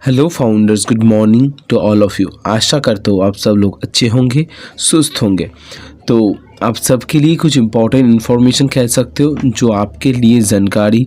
Hello founders, good morning to all of you. आशा करता हूँ आप सब लोग अच्छे होंगे, सुस्त होंगे। तो आप सबके लिए कुछ इम्पोर्टेंट इन्फॉर्मेशन कह सकते हो, जो आपके लिए जानकारी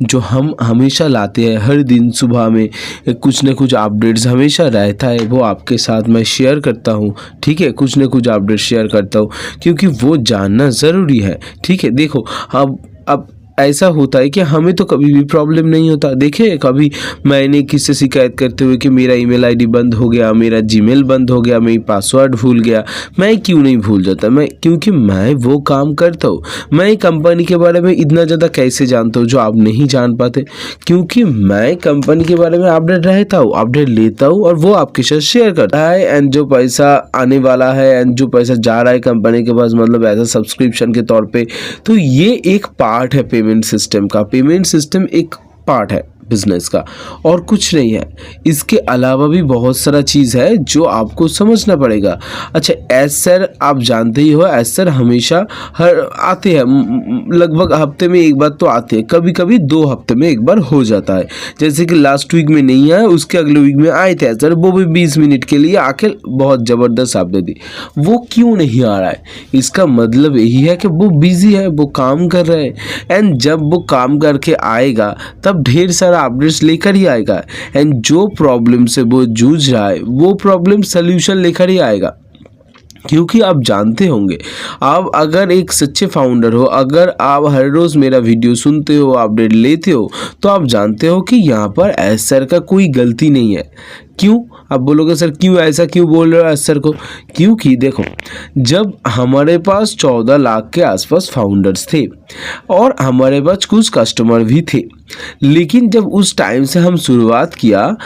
जो हम हमेशा लाते हैं। हर दिन सुबह में कुछ न कुछ अपडेट्स हमेशा रहता है, वो आपके साथ मैं शेयर करता हूँ। ठीक है, कुछ न कुछ अपडेट शेयर करता हूँ क्योंकि वो जानना ज़रूरी है। ठीक है, देखो अब ऐसा होता है कि हमें तो कभी भी प्रॉब्लम नहीं होता। देखिए, कभी मैंने किससे शिकायत करते हुए कि मेरा ईमेल आईडी बंद हो गया, मेरा जीमेल बंद हो गया, मैं पासवर्ड भूल गया। मैं क्यों नहीं भूल जाता? क्योंकि मैं वो काम करता हूँ। मैं कंपनी के बारे में इतना ज़्यादा कैसे जानता हूँ जो आप नहीं जान पाते? क्योंकि मैं कंपनी के बारे में अपडेट रहता हूँ, अपडेट लेता हूँ और वो आपके साथ शेयर करता है। एंड जो पैसा आने वाला है एंड जो पैसा जा रहा है कंपनी के पास, मतलब एज अ सब्सक्रिप्शन के तौर पे, तो ये एक पार्ट है पेमेंट सिस्टम का। पेमेंट सिस्टम एक पार्ट है बिजनेस का और कुछ नहीं है। इसके अलावा भी बहुत सारा चीज़ है जो आपको समझना पड़ेगा। अच्छा, एस सर आप जानते ही हो, एस सर हमेशा हर आते हैं, लगभग हफ्ते में एक बार तो आते हैं, कभी कभी 2 हफ्ते में एक बार हो जाता है। जैसे कि लास्ट वीक में नहीं आए, उसके अगले वीक में आए थे सर, वो भी 20 मिनट के लिए आके बहुत ज़बरदस्त अपडेट दी। वो क्यों नहीं आ रहा है? इसका मतलब यही है कि वो बिजी है, वो काम कर रहे हैं। एंड जब वो काम करके आएगा तब ढेर सारा अपडेट्स लेकर ही आएगा। एंड जो प्रॉब्लम से वो जूझ रहा है वो प्रॉब्लम सल्यूशन लेकर ही आएगा। क्योंकि आप जानते होंगे, आप अगर एक सच्चे फाउंडर हो, अगर आप हर रोज़ मेरा वीडियो सुनते हो, अपडेट लेते हो, तो आप जानते हो कि यहाँ पर एस सर का कोई गलती नहीं है। क्यों? आप बोलोगे सर क्यों ऐसा क्यों बोल रहे हो एस सर को? क्योंकि देखो, जब हमारे पास 14 लाख के आसपास फाउंडर्स थे और हमारे पास कुछ कस्टमर भी थे, लेकिन जब उस टाइम से हम शुरुआत किया,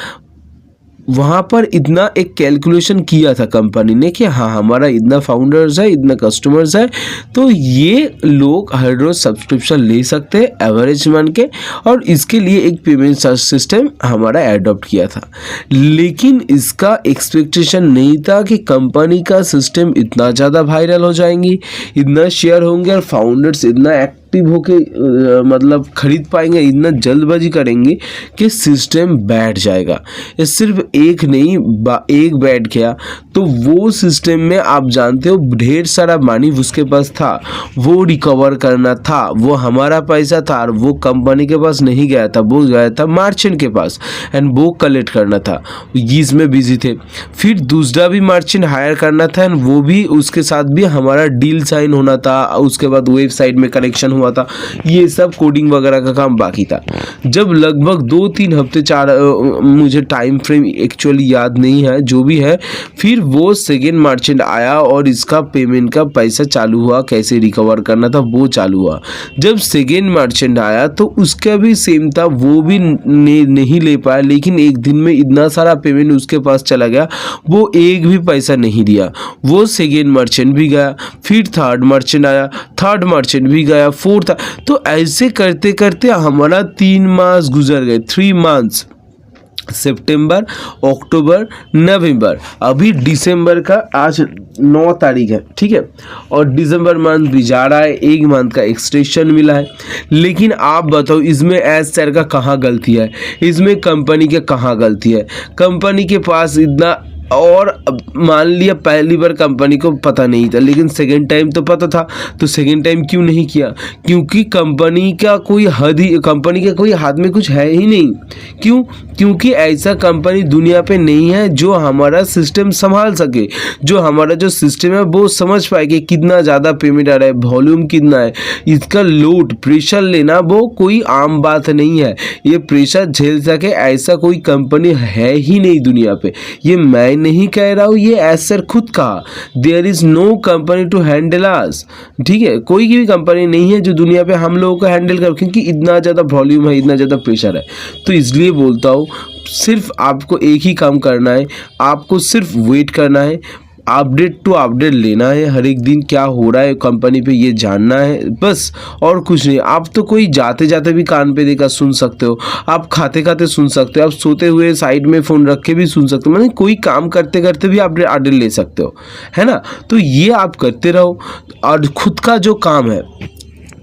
वहाँ पर इतना एक कैलकुलेशन किया था कंपनी ने कि हाँ, हमारा इतना फाउंडर्स है, इतना कस्टमर्स है, तो ये लोग हर रोज़ सब्सक्रिप्शन ले सकते हैं एवरेज मान के, और इसके लिए एक पेमेंट सिस्टम हमारा एडॉप्ट किया था। लेकिन इसका एक्सपेक्टेशन नहीं था कि कंपनी का सिस्टम इतना ज़्यादा वायरल हो जाएंगी, इतना शेयर होंगे और फाउंडर्स इतना एक्टिव होके मतलब खरीद पाएंगे, इतना जल्दबाजी करेंगे कि सिस्टम बैठ जाएगा। ये सिर्फ एक नहीं, एक बैठ गया तो वो सिस्टम में आप जानते हो ढेर सारा मनी उसके पास था, वो रिकवर करना था। वो हमारा पैसा था और वो कंपनी के पास नहीं गया था, वो गया था मर्चेंट के पास एंड वो कलेक्ट करना था। इसमें बिजी थे। फिर दूसरा भी मर्चेंट हायर करना था एंड वो भी, उसके साथ भी हमारा डील साइन होना था। उसके बाद वेबसाइट में कनेक्शन हुआ था, ये सब कोडिंग वगैरह का काम बाकी था। जब लगभग 2-3 हफ्ते, 4, मुझे टाइम फ्रेम एक्चुअली याद नहीं है, जो भी है, फिर वो सेकेंड मर्चेंट आया और इसका पेमेंट का पैसा चालू हुआ, कैसे रिकवर करना था वो चालू हुआ। जब सेकेंड मर्चेंट आया तो उसका भी सेम था, वो भी नहीं ले पाया, लेकिन एक दिन में इतना सारा पेमेंट उसके पास चला गया, वो एक भी पैसा नहीं दिया। वो सेकेंड मर्चेंट भी गया, फिर थर्ड मर्चेंट आया, थर्ड मर्चेंट भी गया, फोर्थ। तो ऐसे करते करते हमारा 3 मास गुजर गए, 3 मंथ्स, सितंबर, अक्टूबर, नवंबर, अभी दिसंबर का आज 9 तारीख है, ठीक है, और दिसंबर मंथ भी जा रहा है, 1 मंथ का एक्सटेंशन मिला है। लेकिन आप बताओ, इसमें एस सर का कहाँ गलती है? इसमें कंपनी के कहाँ गलती है? कंपनी के पास इतना, और मान लिया पहली बार कंपनी को पता नहीं था, लेकिन सेकेंड टाइम तो पता था, तो सेकेंड टाइम क्यों नहीं किया? क्योंकि कंपनी का कोई कंपनी के कोई हाथ में कुछ है ही नहीं। क्यों? क्योंकि ऐसा कंपनी दुनिया पे नहीं है जो हमारा सिस्टम संभाल सके, जो हमारा जो सिस्टम है वो समझ पाए कि कितना ज़्यादा पेमेंट आ रहा है, वॉल्यूम कितना है, इसका लोड प्रेशर लेना वो कोई आम बात नहीं है। ये प्रेशर झेल सके ऐसा कोई कंपनी है ही नहीं दुनिया पे। ये मैं नहीं कह रहा हूँ, ये एस सर खुद कहा, there is no company to handle us. ठीक है, कोई भी कंपनी नहीं है जो दुनिया पे हम लोगों को हैंडल कर, क्योंकि इतना ज़्यादा वॉल्यूम है, इतना ज़्यादा प्रेशर है। तो इसलिए बोलता हूँ, सिर्फ आपको एक ही काम करना है, आपको सिर्फ वेट करना है, अपडेट टू अपडेट लेना है, हर एक दिन क्या हो रहा है कंपनी पे ये जानना है, बस, और कुछ नहीं। आप तो कोई जाते जाते भी कान पे देकर सुन सकते हो, आप खाते खाते सुन सकते हो, आप सोते हुए साइड में फ़ोन रख के भी सुन सकते हो, मतलब कोई काम करते करते भी अपडेट अपडेट ले सकते हो, है ना। तो ये आप करते रहो और खुद का जो काम है,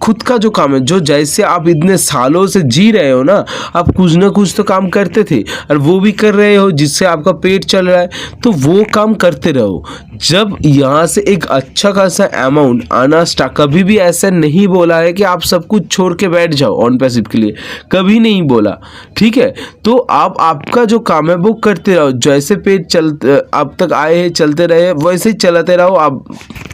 खुद का जो काम है, जो जैसे आप इतने सालों से जी रहे हो ना, आप कुछ ना कुछ तो काम करते थे और वो भी कर रहे हो जिससे आपका पेट चल रहा है, तो वो काम करते रहो। जब यहाँ से एक अच्छा खासा अमाउंट आना स्टार्ट, कभी भी ऐसा नहीं बोला है कि आप सब कुछ छोड़ के बैठ जाओ ऑन पैसिव के लिए, कभी नहीं बोला, ठीक है। तो आप आपका जो काम है वो करते रहो, जैसे पेट चल अब तक आए हैं चलते रहे वैसे ही चलाते रहो। आप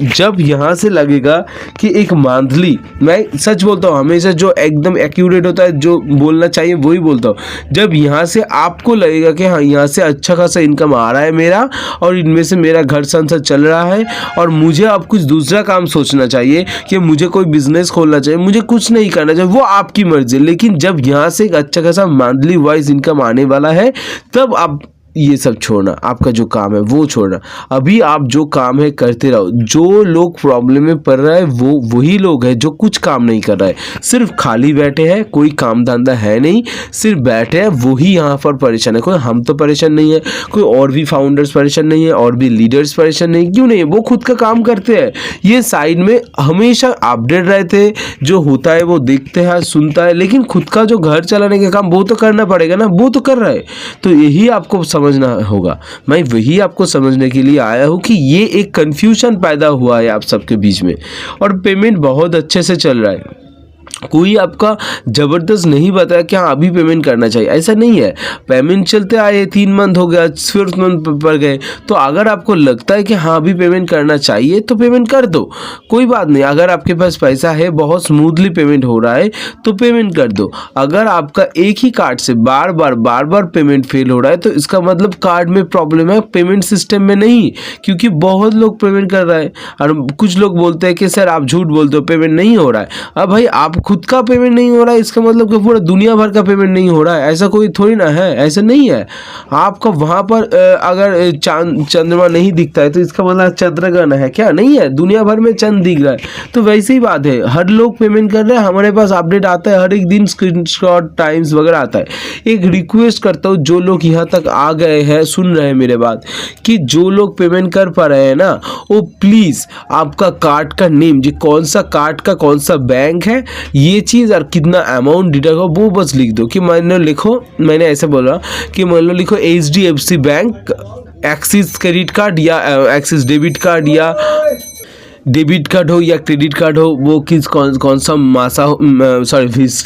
जब यहाँ से लगेगा कि एक मंथली, मैं सच बोलता हूँ हमेशा, जो एकदम एक्यूरेट होता है, जो बोलना चाहिए वही बोलता हूँ, जब यहाँ से आपको लगेगा कि हाँ यहाँ से अच्छा खासा इनकम आ रहा है मेरा और इनमें से मेरा घर संसार चल रहा है और मुझे अब कुछ दूसरा काम सोचना चाहिए कि मुझे कोई बिजनेस खोलना चाहिए, मुझे कुछ नहीं करना चाहिए, वो आपकी मर्जी है। लेकिन जब यहाँ से एक अच्छा खासा मंथली वाइज इनकम आने वाला है, तब आप ये सब छोड़ना, आपका जो काम है वो छोड़ना। अभी आप जो काम है करते रहो। जो लोग प्रॉब्लम में पड़ रहा है वो वही लोग हैं जो कुछ काम नहीं कर रहा है, सिर्फ खाली बैठे हैं, कोई काम धंधा है नहीं, सिर्फ बैठे हैं, वही यहाँ पर परेशान है। कोई हम तो परेशान नहीं है, कोई और भी फाउंडर्स परेशान नहीं है, और भी लीडर्स परेशान नहीं, क्यों नहीं है? वो खुद का काम करते हैं, ये साइड में हमेशा अपडेट रहते हैं, जो होता है वो देखते हैं सुनता है, लेकिन खुद का जो घर चलाने का काम वो तो करना पड़ेगा ना, वो तो कर रहा है। तो यही आपको समझना होगा। मैं वही आपको समझने के लिए आया हूँ कि ये एक कंफ्यूजन पैदा हुआ है आप सबके बीच में, और पेमेंट बहुत अच्छे से चल रहा है। कोई आपका ज़बरदस्त नहीं बताया कि हाँ अभी पेमेंट करना चाहिए, ऐसा नहीं है। पेमेंट चलते आए, 3 मंथ हो गया, 4th मंथ पर गए, तो अगर आपको लगता है कि हाँ अभी पेमेंट करना चाहिए तो पेमेंट कर दो, कोई बात नहीं। अगर आपके पास पैसा है, बहुत स्मूथली पेमेंट हो रहा है तो पेमेंट कर दो। अगर आपका एक ही कार्ड से बार बार पेमेंट फेल हो रहा है तो इसका मतलब कार्ड में प्रॉब्लम है, पेमेंट सिस्टम में नहीं। क्योंकि बहुत लोग पेमेंट कर रहे हैं और कुछ लोग बोलते हैं कि सर आप झूठ बोलते हो, पेमेंट नहीं हो रहा है। अब भाई आप खुद का पेमेंट नहीं हो रहा है, इसका मतलब कि पूरा दुनिया भर का पेमेंट नहीं हो रहा है, ऐसा कोई थोड़ी ना है, ऐसा नहीं है। आपका वहाँ पर अगर चंद्रमा नहीं दिखता है तो इसका मतलब चंद्रग्रहण है क्या? नहीं है, दुनिया भर में चंद दिख रहा है। तो वैसे ही बात है, हर लोग पेमेंट कर रहे हैं, हमारे पास अपडेट आता है, हर एक दिन स्क्रीनशॉट टाइम्स वगैरह आता है। एक रिक्वेस्ट करता हूँ, जो लोग यहाँ तक आ गए हैं, सुन रहे हैं मेरे बात, कि जो लोग पेमेंट कर पा रहे हैं ना, वो प्लीज़ आपका कार्ड का नेम, जो कौन सा कार्ड का कौन सा बैंक है, ये चीज़ और कितना अमाउंट डिडक्ट हो, वो बस लिख दो। कि मैंने ऐसे बोला कि मान लो लिखो HDFC bank, axis credit card या एक्सिस डेबिट कार्ड या डेबिट कार्ड हो या क्रेडिट कार्ड हो, वो कौन सा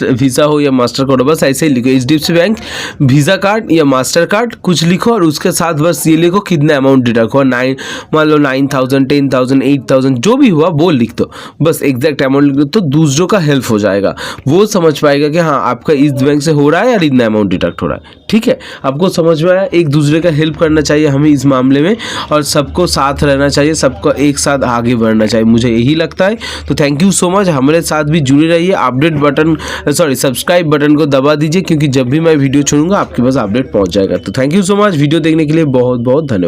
वीज़ा हो या मास्टर कार्ड हो, बस ऐसे ही लिखो। HDFC बैंक वीज़ा कार्ड या मास्टर कार्ड कुछ लिखो और उसके साथ बस ये लिखो कितना अमाउंट डिडक्ट हुआ, मान लो 9,000, 10,000, 8,000 जो भी हुआ वो लिख दो, बस एग्जैक्ट अमाउंट लिख दो। तो दूसरों का हेल्प हो जाएगा, वो समझ पाएगा कि हाँ आपका इस बैंक से हो रहा है और इतना अमाउंट डिडक्ट हो रहा है। ठीक है, आपको समझ में आया? एक दूसरे का हेल्प करना चाहिए हमें इस मामले में, और सबको साथ रहना चाहिए, सबको एक साथ आगे बढ़ना चाहिए, मुझे यही लगता है। तो थैंक यू सो मच, हमारे साथ भी जुड़े रहिए। अपडेट बटन सब्सक्राइब बटन को दबा दीजिए, क्योंकि जब भी मैं वीडियो छोड़ूंगा आपके पास अपडेट पहुंच जाएगा। तो thank you so much, video देखने के लिए बहुत बहुत धन्यवाद।